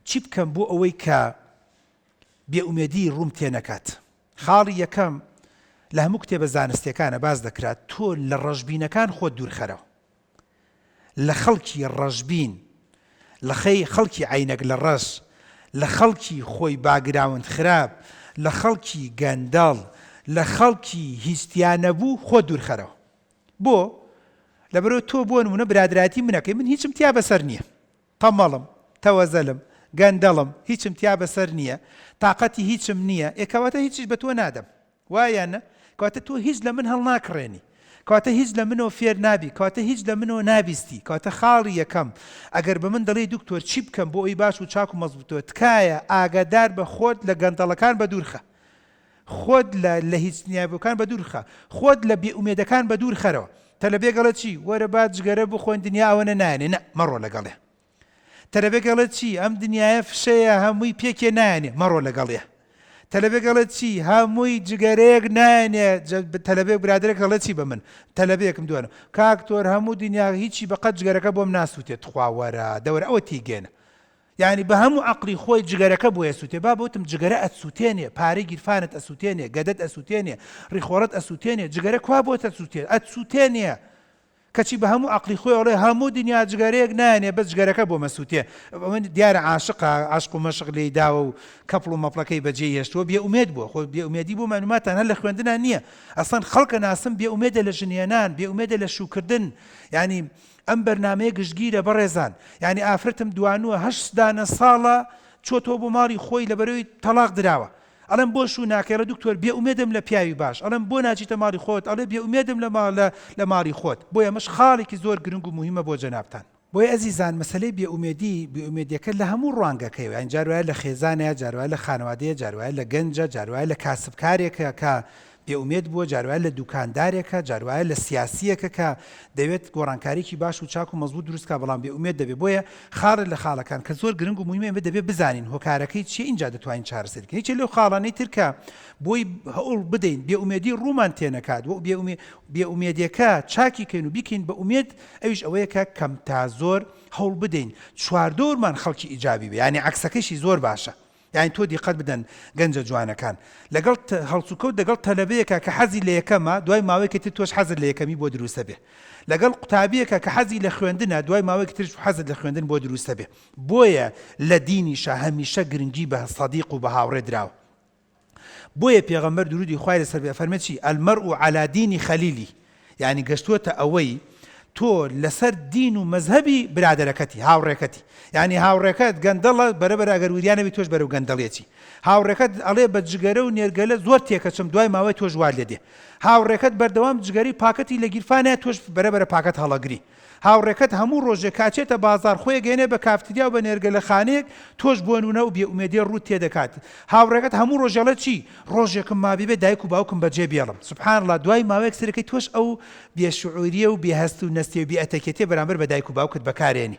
چی بکەم بۆ ئەوەی کە بێئومێدی ڕووم تێ نەکات. خاڵی یەکەم لە هەموو کتێبە زانستیەکانە باز دەکرات تۆ لە ڕەشبینەکان خۆت دوورخەرەوە، لە خەڵکی ڕەشبین، لە خەڵکی عینەک لە ڕەش، لە خەڵکی خۆی باگراوند خراپ، لە خەڵکی گەندەڵ، لە خەڵکی هیچتیانەبوو خۆ دوورخەرەوە. بۆ لەبەرەوە تۆ بۆ نمونە برادراتی منەکەی، من هیچم تیا بەسەر نییە، تەمەڵم، تەوەزەلم، گەندەڵم، هیچم تیا بەسەر نییە، تااقەتی هیچم نییە، کەواتە هیچیش بە تۆ نادەم، وایانە؟ کەواتە تۆ هیچ لە من هەڵ ناکڕێنی، کەواتە هیچ لە منەوە فێر نابی، کەواتە هیچ لە منەوە نابیستی. کەواتە خاڵی یەکەم ئەگەر بە من دەڵێ دکتۆر چی بکەم بۆ ئەوی باش و چاک و مەزبوطەوە، تکایە ئاگادار بە خۆت لە گەندەڵەکان بە دوورخە، خۆت لە هیچ نیابەکان بە دوورخە، خۆت لە بێئومێدەکان بە دوورخەرەوە. تەلەبێ گەڵێت چی؟ وەرە با جگەرە بخۆین دنیا ئەوەنە نایێنێ، نە مەڕۆ لەگەڵێ. تەلەبێ گەڵێت چی؟ ئەم دنیاە فشەیە هەمووی پێکێ نایێنێ، مەڕۆ لەگەڵێ. تەلەبێ گەڵێت چی؟ هەمووی جگەرەیەک نایێنێ. تەلەبێ برادرێک گەڵێت چی بە من؟ تەلەبێکم دوێنە، کاکتۆر هەموو دنیا هیچی بەقەت جگەرەکە بۆم ناسووتێت، خوا وەرە دەوەرە ئەوە تیگێنە. یعنی بە هەموو عەقڵی خۆی جگەرەکە بۆ ئەسووتێ. با بۆتم جگەرە ئەسووتێنێ، پارەی گیرفانت ئەسووتێنێ، گەدەت ئەسووتێنێ، ڕیخۆڵەت ئەسووتێنێ، جگەرە کوا بۆت ئەسووتێنێ. کەچی بە هەموو عەقڵی خۆی ئەڵێ هەموو دنیا جگەرەیەک نایێنێ، بەس جگەرەکە بۆ مەسووتێ. من دیارە عاشقە، عاشق و مەشق لێی داوە و کەپڵ و مەپڵەکەی بەجێ هێشتووە، بێئومێد بووە. خۆ بێئومێدی بۆ مەلوماتان هەر لە خوێندنان نییە، ئەسڵەن خەڵکە ناسم بێئومێدە لە ژنێنان، بێئومێدە لە شوکردن. یعنی ئەم بەرنامەیە گشتگیرە بەڕێزان، یعنی ئافرەتم دوانووە 8 دانە ساڵە چۆتەوە بۆ ماڵی خۆی لەبەرەوەی تەلاق دراوە. ئەڵێم بۆ شو ناکەێرە دکتۆر بێئومێدم لە پیاوی باش، ئەڵێم بۆ ناچیتە ماڵی خۆت، ئەڵێ بێئومێدم لە ماڵی خۆت. بۆیە ئەمەش خاڵێکی زۆر گرنگ و مهمە بۆ جەنابتان. بۆیە ئەزیزان مەسەلەی بێئومێدیەکە لە هەموو ڕوانگەکەیەوە، یان جاروایە لە خێزانەیە، جاروایە لە خانەوادەیە، جاروایە لە گەنجە، جاروایە لە کاسبکارێکە کە بێئومێد بووە، جاروایە لە دوکاندارێکە، جاروایە لە سیاسیەکە کە دەوێت گۆڕانکاریکی باش و چاک و مەزبوط دروستکە، بەڵام بێئومێد دەبێت. بۆیە خاڵە لە خاڵەکان کە زۆر گرنگ و مهمە دەبێت بزانین هۆکارەکەی چیە، اینجا دەتوانین چارەسەرکەین. هیچ لەو خاڵانەی ترکە بۆی هەوڵ بدەین بێئومێدی ڕوومان تێنەکات و بێئومێدیەکە چاکی کەین و بیکەین بە ئومێد. ئەویش ئەوەیە کە کەم تا زۆر هەوڵ بدەین چواردۆرمان خەڵکی ئیجابی بێ، یعنی عەکسەکەشی زۆر باشە. یعنی تۆ دیقەت بدەن گەنجە جوانەکان لەگەڵ هەڵسوکەوت دەگەڵ تەلەبەیەکە کە حەزی لە یەکەمە، دوای ماوەیەکی تر تۆش حەزت لە یەکەمی بۆ دروستە بێ. لەگەڵ قوتابیەکە کە حەزی لە خوێندنە، دوای ماوەیەکی ترش حەزت لە خوێندن بۆ دروستە بێ. بۆیە لە دینیشە هەمیشە گرنگی بە سەدیق و بە هاوڕێ دراوە. بۆیە پێغەمبەر درودی خوای لەسەر بێ فەرمێت چی؟ المەرء عەلی دینی خەلیلی، یعنی گەشتووەتە ئەوەی تۆ لەسەر دین و مەزهەبی برادەرەکەتی، هاوڕێکەتی. یعنی هاوڕێکەت گەندەڵە، بەرەبەر ئەگەر وریانەبی تۆش بەرەو گەندەڵێتی. هاوڕێکەت ئەڵێ بە جگەرە و نێرگەلە زۆر تێکەچم، دوای ماوەی تۆش وا لێدێ. هاوڕێکەت بەردەوام جگەری پاکەتی لە گیرفانە، تۆش بەرەبەرە پاکەت هەڵەگری. هاوڕێکەت هەموو ڕۆژێک کاچێتە بازار خۆی گەێنێ بە کافتریا و بە نێرگەلە خانەیەک، تۆش بۆ نونە و بێئومێدی ڕوت تێدەکات. هاوڕێکەت هەموو ڕۆژەڵە چی؟ ڕۆژێکم مابی بێ دایک و باوکم بەجێ بێڵم. سوبحان الله، دوای ماوەیەک سەرەکەی تۆش ئەو بێشعوریە و بێهەست و نەستی و بێئەتەکێتیە بەرامبەر بە دایک و باوکت بەکارێنی.